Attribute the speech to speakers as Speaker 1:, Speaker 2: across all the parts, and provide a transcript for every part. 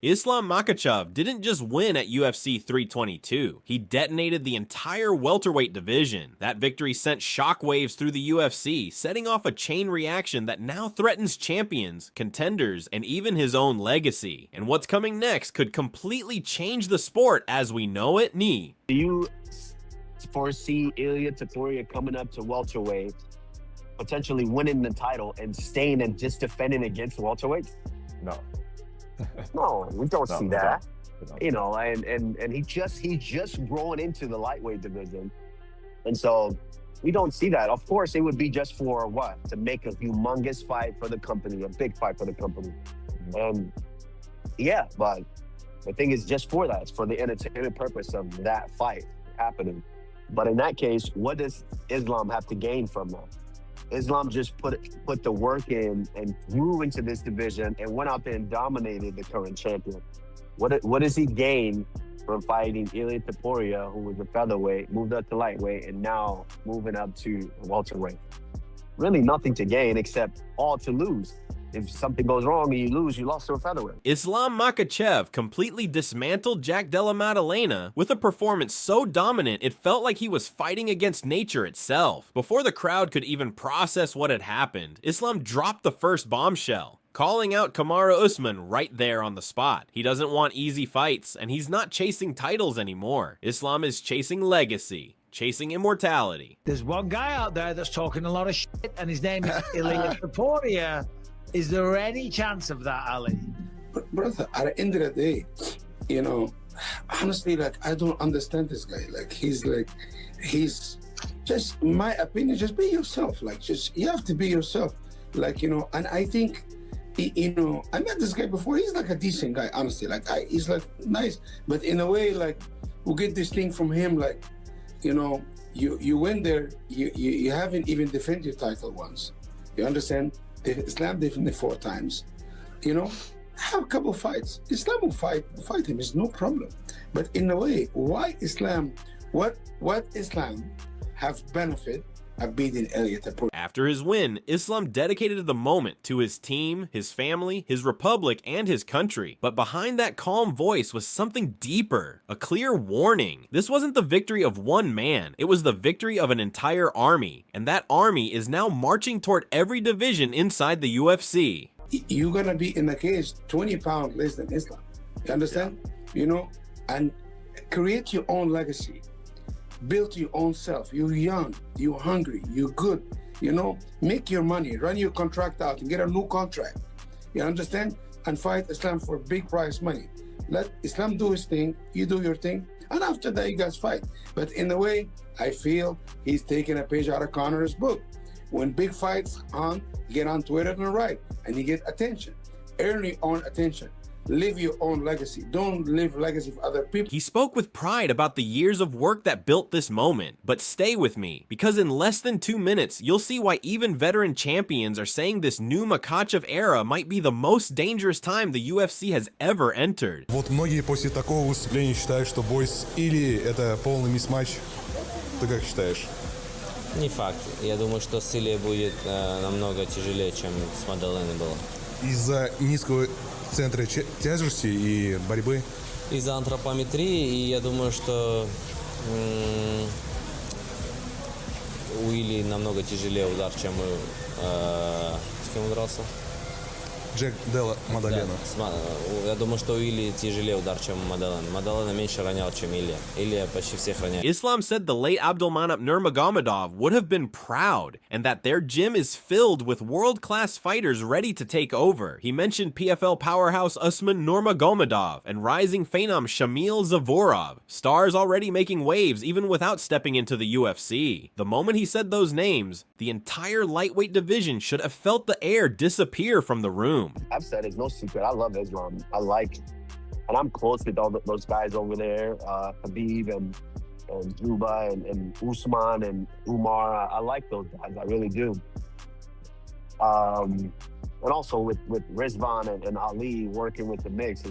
Speaker 1: Islam Makhachev didn't just win at UFC 322, he detonated the entire welterweight division. That victory sent shockwaves through the UFC, setting off a chain reaction that now threatens champions, contenders, and even his own legacy. And what's coming next could completely change the sport as we know it.
Speaker 2: Do you foresee Ilia Topuria coming up to welterweight, potentially winning the title and staying and just defending against welterweights?
Speaker 3: No.
Speaker 2: No, we don't see that.
Speaker 3: No.
Speaker 2: You know, and he just growing into the lightweight division, and so we don't see that. Of course, it would be just for what? To make a humongous fight for the company, a big fight for the company, and yeah, but the thing is just for that. It's for the entertainment purpose of that fight happening. But in that case, what does Islam have to gain from that? Islam just put the work in and grew into this division and went out there and dominated the current champion. What does he gain from fighting Ilia Topuria, who was a featherweight, moved up to lightweight, and now moving up to welterweight? Really nothing to gain except all to lose. If something goes wrong and you lose, you lost to a featherweight.
Speaker 1: Islam Makhachev completely dismantled Jack Della Maddalena with a performance so dominant it felt like he was fighting against nature itself. Before the crowd could even process what had happened, Islam dropped the first bombshell, calling out Kamaru Usman right there on the spot. He doesn't want easy fights, and he's not chasing titles anymore. Islam is chasing legacy, chasing immortality.
Speaker 4: There's one guy out there that's talking a lot of shit, and his name is Ilia Topuria. Is there any chance of that, Ali?
Speaker 5: But brother, at the end of the day, you know, honestly, like, I don't understand this guy. Like, he's just, in my opinion, just be yourself. Like, just, you have to be yourself. Like, you know, and I think, you know, I met this guy before. He's like a decent guy, honestly. Like, he's like nice, but in a way, like, we get this thing from him, like, you know, you went there, you haven't even defended your title once. You understand? Islam defended 4 times. You know, have a couple fights. Islam will fight him. It's no problem. But in a way, why Islam? What Islam have benefit of beating Ilia Topuria?
Speaker 1: After his win, Islam dedicated the moment to his team, his family, his republic, and his country. But behind that calm voice was something deeper, a clear warning. This wasn't the victory of one man, it was the victory of an entire army. And that army is now marching toward every division inside the UFC.
Speaker 5: You're gonna be in the cage 20 pounds less than Islam. You understand? You know, and create your own legacy. Build your own self. You're young, you're hungry, you're good. You know, make your money, run your contract out and get a new contract. You understand? And fight Islam for big prize money. Let Islam do his thing, you do your thing, and after that you guys fight. But in a way, I feel he's taking a page out of Connor's book. When big fights on, you get on Twitter and write, and you get attention. Earn your own attention. Live your own legacy. Don't live legacy for other people.
Speaker 1: He spoke with pride about the years of work that built this moment. But stay with me, because in less than 2 minutes, you'll see why even veteran champions are saying this new Makhachev era might be the most dangerous time the UFC has ever entered.
Speaker 3: Вот многие после такого выступления считают, что бой с Ильей — это полный мисс-матч. Ты как считаешь?
Speaker 6: Не факт. Я думаю, что с Ильей будет намного тяжелее, чем с Маддаленой было.
Speaker 3: Из-за низкого центра тяжести и борьбы?
Speaker 6: Из-за антропометрии, и я думаю, что у Ильи намного тяжелее удар, чем с кем он дрался?
Speaker 3: Джек Делла Мадалена.
Speaker 6: Да, я думаю, что у Ильи тяжелее удар, чем Мадалена. Мадалена меньше ронял, чем Илья. Илья почти всех роняет.
Speaker 1: Islam said the late Abdulmanap Nurmagomedov would have been proud, and that their gym is filled with world-class fighters ready to take over. He mentioned PFL powerhouse Usman Nurmagomedov and rising phenom Shamil Zavorov, stars already making waves even without stepping into the UFC. The moment he said those names, the entire lightweight division should have felt the air disappear from the room.
Speaker 2: I've said it's no secret. I love Islam. And I'm close with all those guys over there, Habib and Juba and Usman and Umar. I like those guys. I really do. And also with Rizvan and Ali working with the mix.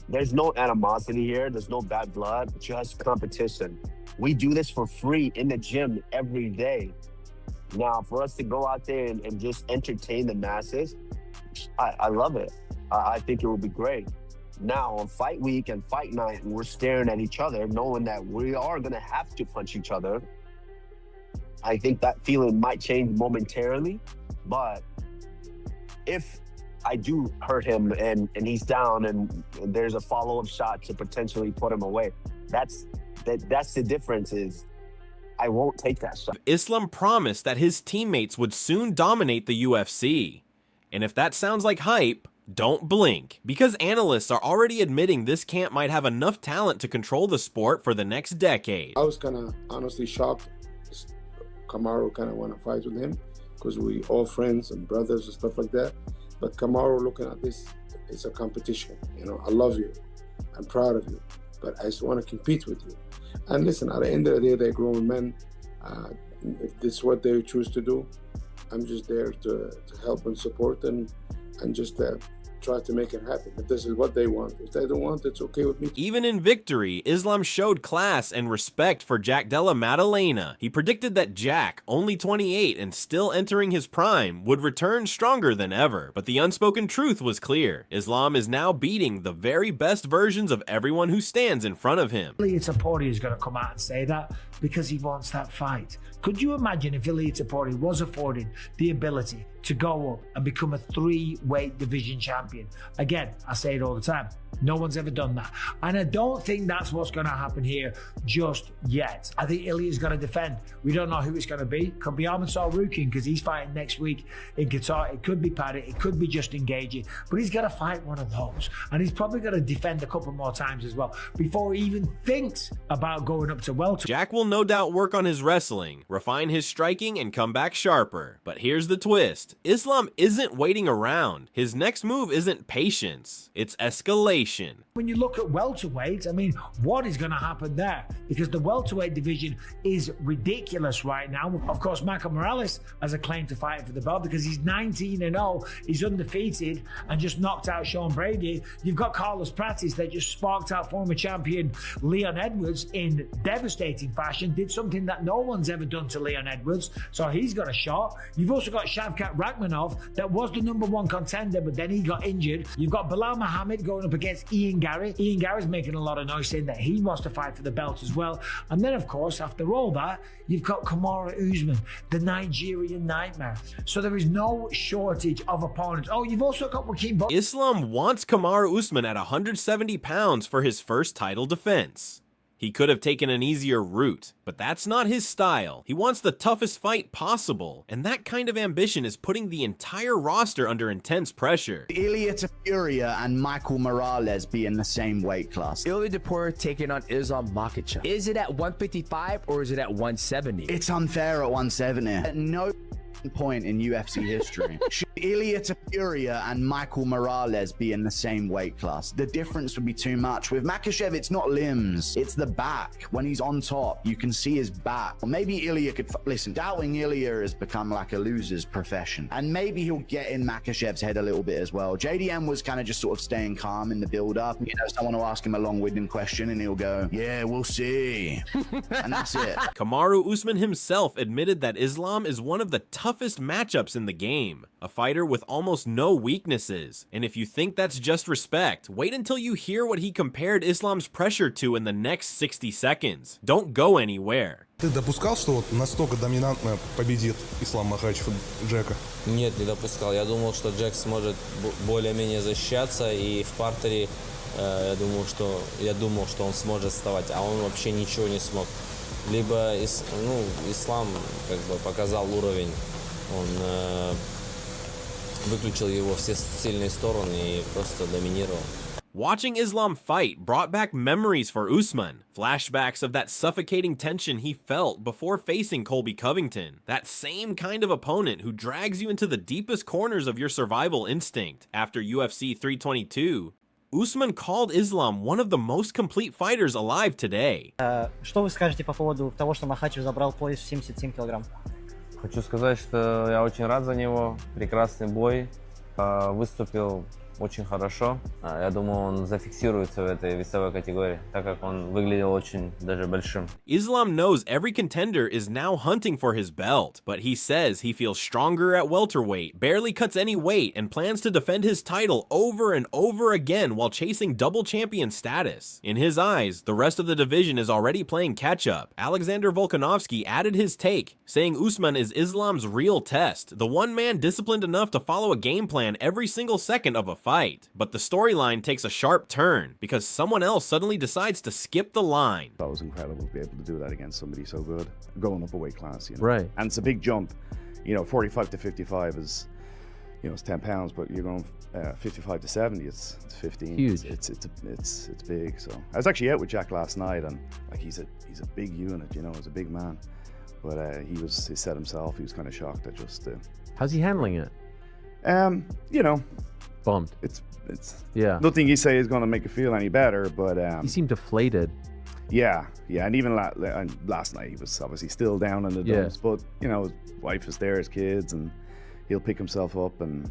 Speaker 2: There's no animosity here. There's no bad blood. Just competition. We do this for free in the gym every day. Now, for us to go out there and just entertain the masses, I love it. I think it would be great. Now, on fight week and fight night, we're staring at each other, knowing that we are going to have to punch each other. I think that feeling might change momentarily, but if I do hurt him and he's down and there's a follow-up shot to potentially put him away, that's the difference is I won't take that shot.
Speaker 1: Islam promised that his teammates would soon dominate the UFC. And if that sounds like hype, don't blink, because analysts are already admitting this camp might have enough talent to control the sport for the next decade.
Speaker 5: I was kind of honestly shocked. Kamaru kind of want to fight with him because we all friends and brothers and stuff like that. But Kamaru looking at this, it's a competition. You know, I love you. I'm proud of you. But I just want to compete with you. And listen, at the end of the day, they're grown men. If this is what they choose to do, I'm just there to help and support and just try to make it happen. If this is what they want, if they don't want, it's okay with me.
Speaker 1: Even in victory, Islam showed class and respect for Jack Della Maddalena. He predicted that Jack, only 28 and still entering his prime, would return stronger than ever. But the unspoken truth was clear. Islam is now beating the very best versions of everyone who stands in front of him.
Speaker 4: Ilia Topuria is going to come out and say that because he wants that fight. Could you imagine if Ilia Topuria was afforded the ability to go up and become a 3-weight division champion? Again, I say it all the time. No one's ever done that. And I don't think that's what's going to happen here just yet. I think Ilia's going to defend. We don't know who it's going to be. Could be Arman Sarukian because he's fighting next week in Qatar. It could be Paddy. It could be just engaging. But he's got to fight one of those. And he's probably going to defend a couple more times as well before he even thinks about going up to welterweight.
Speaker 1: Jack will no doubt work on his wrestling, refine his striking, and come back sharper. But here's the twist. Islam isn't waiting around. His next move isn't patience. It's escalation.
Speaker 4: When you look at welterweight, I mean, what is going to happen there? Because the welterweight division is ridiculous right now. Of course, Michael Morales has a claim to fight for the belt because he's 19-0. He's undefeated and just knocked out Sean Brady. You've got Carlos Pratis that just sparked out former champion Leon Edwards in devastating fashion, did something that no one's ever done to Leon Edwards, so he's got a shot. You've also got Shavkat Rakhmonov that was the #1 contender, but then he got injured. You've got Bilal Muhammad going up against Ian Gary. Ian Gary's making a lot of noise saying that he wants to fight for the belt as well. And then, of course, after all that, you've got Kamaru Usman, the Nigerian nightmare. So there is no shortage of opponents. Oh, you've also got Joaquin Bo.
Speaker 1: Islam wants Kamaru Usman at 170 pounds for his first title defense. He could have taken an easier route, but that's not his style. He wants the toughest fight possible, and that kind of ambition is putting the entire roster under intense pressure.
Speaker 7: Ilia Topuria and Michael Morales be in the same weight class.
Speaker 8: Ilia Topuria taking on Islam Makhachev. Is it at 155 or is it at 170?
Speaker 7: It's unfair at 170. At no point in UFC history should Ilia Topuria and Michael Morales be in the same weight class. The difference would be too much. With Makhachev, it's not limbs, it's the back. When he's on top, you can see his back. Or maybe Ilia could listen, doubting Ilia has become like a loser's profession, and maybe he'll get in Makhachev's head a little bit as well. JDM was kind of just sort of staying calm in the build-up. You know, someone will ask him a long-winded question and he'll go, yeah, we'll see. And that's it.
Speaker 1: Kamaru Usman himself admitted that Islam is one of the toughest matchups in the game, a fighter with almost no weaknesses. And if you think that's just respect, wait until you hear what he compared Islam's pressure to in the next 60 seconds. Don't go anywhere.
Speaker 3: Ты допускал, что вот настолько доминантно победит Ислам Макхачев Джека?
Speaker 6: Нет, не допускал. Я думал, что Джек сможет более-менее защищаться, и в партере я думал, что он сможет вставать, а он вообще ничего не смог. Либо Ислам как бы показал уровень, он выключил его все сильные стороны и просто доминировал.
Speaker 1: Watching Islam fight brought back memories for Usman, flashbacks of that suffocating tension he felt before facing Colby Covington, that same kind of opponent who drags you into the deepest corners of your survival instinct. After UFC 322, Usman called Islam one of the most complete fighters alive today.
Speaker 9: Что вы скажете по поводу того, что Макхачев забрал пояс в 77 килограмм?
Speaker 6: Хочу сказать, что я очень рад за него. Прекрасный бой. Выступил очень хорошо. Я думаю, он зафиксируется в этой весовой категории, так как он выглядел очень даже большим.
Speaker 1: Islam knows every contender is now hunting for his belt, but he says he feels stronger at welterweight, barely cuts any weight, and plans to defend his title over and over again while chasing double champion status. In his eyes, the rest of the division is already playing catch-up. Alexander Volkanovski added his take, saying Usman is Islam's real test, the one man disciplined enough to follow a game plan every single second of a fight. But the storyline takes a sharp turn because someone else suddenly decides to skip the line.
Speaker 10: That was incredible to be able to do that against somebody so good, going up a weight class, you know.
Speaker 8: Right.
Speaker 10: And it's a big jump, you know. 45 to 55 is, you know, it's 10 pounds, but you're going 55 to 70, it's 15.
Speaker 8: Huge.
Speaker 10: It's big. So I was actually out with Jack last night, and like he's a big unit, you know, he's a big man. But he said himself he was kind of shocked at just.
Speaker 8: How's he handling it?
Speaker 10: You know,
Speaker 8: Bummed.
Speaker 10: it's
Speaker 8: Yeah.
Speaker 10: nothing he say is going to make it feel any better, but
Speaker 8: He seemed deflated.
Speaker 10: yeah, and even last night he was obviously still down in the dumps, but you know, his wife is there, his kids, and he'll pick himself up and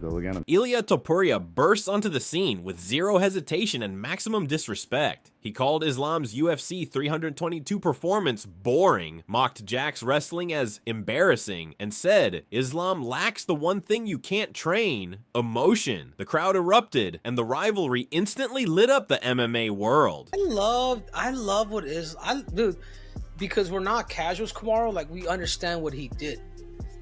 Speaker 10: go again.
Speaker 1: Ilia Topuria bursts onto the scene with zero hesitation and maximum disrespect. He called Islam's UFC 322 performance boring, mocked Jack's wrestling as embarrassing, and said Islam lacks the one thing you can't train, emotion. The crowd erupted, and the rivalry instantly lit up the MMA world.
Speaker 11: I love what dude, because we're not casuals, Kamaru. Like, we understand what he did.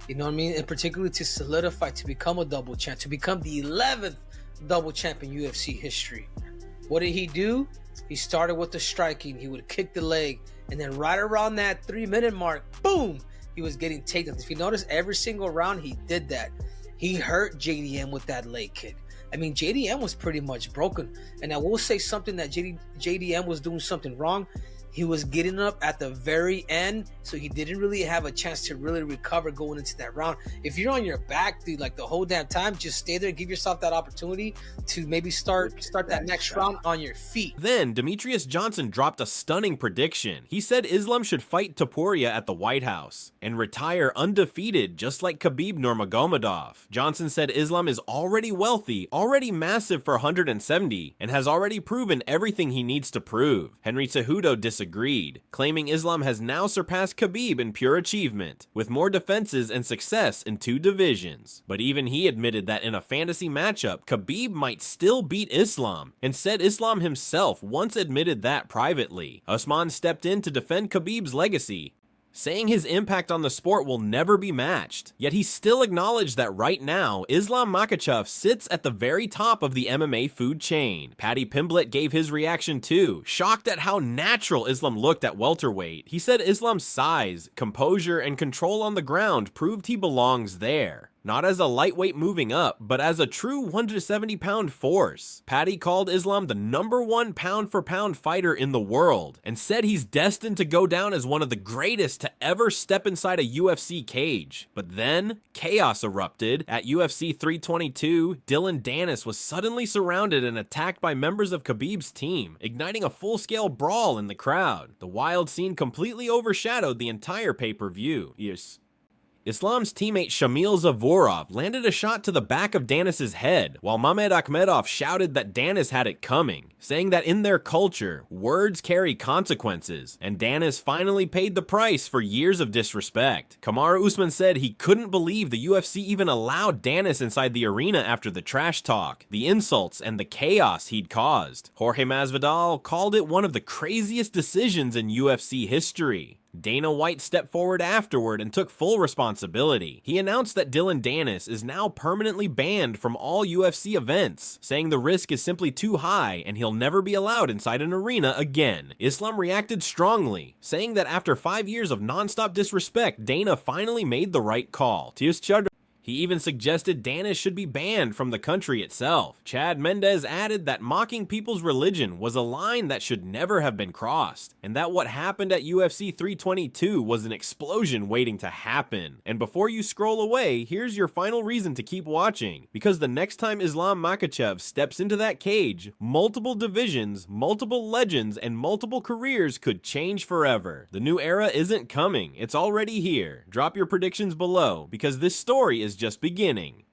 Speaker 11: You know what I mean? And particularly to solidify, to become a double champ, to become the 11th double champ in UFC history. What did he do? He started with the striking. He would kick the leg. And then right around that 3-minute mark, boom, he was getting takedowns. If you notice, every single round he did that. He hurt JDM with that leg kick. I mean, JDM was pretty much broken. And I will say something that JDM was doing something wrong. He was getting up at the very end, so he didn't really have a chance to really recover going into that round. If you're on your back, dude, like the whole damn time, just stay there, give yourself that opportunity to maybe start that next round on your feet.
Speaker 1: Then, Demetrius Johnson dropped a stunning prediction. He said Islam should fight Topuria at the White House and retire undefeated, just like Khabib Nurmagomedov. Johnson said Islam is already wealthy, already massive for 170, and has already proven everything he needs to prove. Henry Cejudo disagreed, claiming Islam has now surpassed Khabib in pure achievement, with more defenses and success in 2 divisions. But even he admitted that in a fantasy matchup, Khabib might still beat Islam, and said Islam himself once admitted that privately. Usman stepped in to defend Khabib's legacy, saying his impact on the sport will never be matched. Yet he still acknowledged that right now, Islam Makhachev sits at the very top of the MMA food chain. Paddy Pimblett gave his reaction too, shocked at how natural Islam looked at welterweight. He said Islam's size, composure, and control on the ground proved he belongs there. Not as a lightweight moving up, but as a true 170-pound force. Paddy called Islam the #1 pound-for-pound fighter in the world, and said he's destined to go down as one of the greatest to ever step inside a UFC cage. But then, chaos erupted. At UFC 322, Dylan Dennis was suddenly surrounded and attacked by members of Khabib's team, igniting a full-scale brawl in the crowd. The wild scene completely overshadowed the entire pay-per-view. Islam's teammate Shamil Zavorov landed a shot to the back of Danis's head, while Mamed Akhmedov shouted that Danis had it coming, saying that in their culture, words carry consequences, and Danis finally paid the price for years of disrespect. Kamaru Usman said he couldn't believe the UFC even allowed Danis inside the arena after the trash talk, the insults, and the chaos he'd caused. Jorge Masvidal called it one of the craziest decisions in UFC history. Dana White stepped forward afterward and took full responsibility. He announced that Dylan Dennis is now permanently banned from all UFC events, saying the risk is simply too high and he'll never be allowed inside an arena again. Islam reacted strongly, saying that after 5 years of non-stop disrespect, Dana finally made the right call. He even suggested Danis should be banned from the country itself. Chad Mendez added that mocking people's religion was a line that should never have been crossed, and that what happened at UFC 322 was an explosion waiting to happen. And before you scroll away, here's your final reason to keep watching, because the next time Islam Makhachev steps into that cage, multiple divisions, multiple legends, and multiple careers could change forever. The new era isn't coming, it's already here. Drop your predictions below, because this story is just beginning.